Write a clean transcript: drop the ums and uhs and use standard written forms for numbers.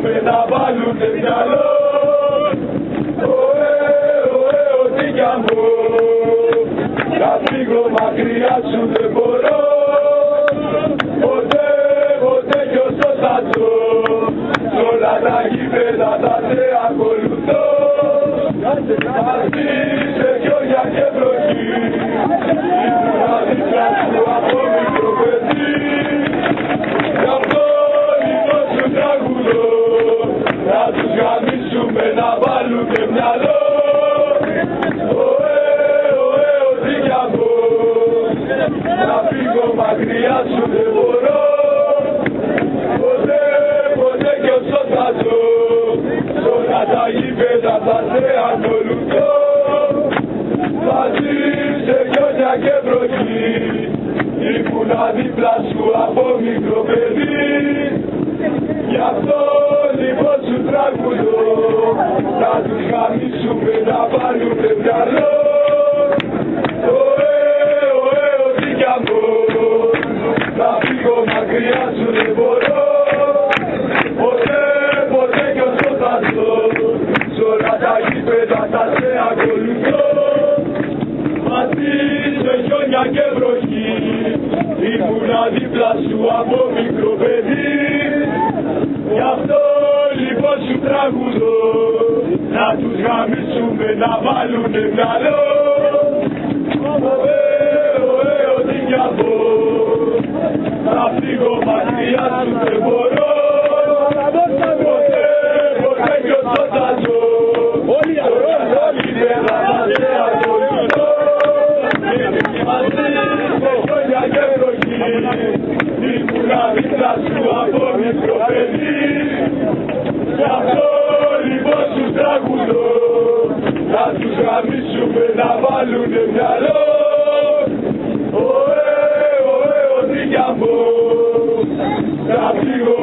γαμίσουμε να βάλουνε μυαλό. Ό,τι κι αν πω, να φύγω μακριά σου δεν μπορώ. Ποτέ κι όσο θα ζω, σ' όλα τα γήπεδα θα σε ακολουθώ. Μαζί σε χιόνια και βροχή, ήμουνα δίπλα σου από μικρό παιδί. Γι' αυτό λίγο σου τραγουδώ, να τους γαμίσουμε να βάλουνε μυαλό. Ό,τι κι αν πω, να φύγω μακριά σου δεν μπορώ. Ποτέ κι όσο θα ζω, σ' όλα τα γήπεδα θα σε ακολουθώ. Μαζί σε χιόνια και βροχή, ήμουνα δίπλα σου από μικρό παιδί. Γι' αυτό λοιπόν σου τραγουδώ, να τους γαμίσουμε να βάλουνε μυαλό. Ό,τι κι αν πω, να φύγω μακριά σου δεν μπορώ. Ποτέ κι όσο θα ζω, σ' όλα τα γήπεδα θα σε ακολουθώ. Μαζί σε χιόνια και βροχή, ήμουνα δίπλα σου από μικρό παιδί. Γι' αυτό λοιπόν σου τραγουδώ, να τους γαμίσουμε να βάλουνε μυαλό. Ό,τι κι αν πω, να φύγω μακριά σου δεν μπορώ. Ποτέ κι όσο θα ζω, σ' όλα τα γήπεδα θα σε ακολουθώ. Μαζί σε χιόνια και βροχή, ήμουνα δίπλα σου από μικρό παιδί. Γι' αυτό λοιπόν σου τραγουδώ, να τους γαμίσουμε να βάλουνε μυαλό. Ό,τι κι αν πω, να φύγω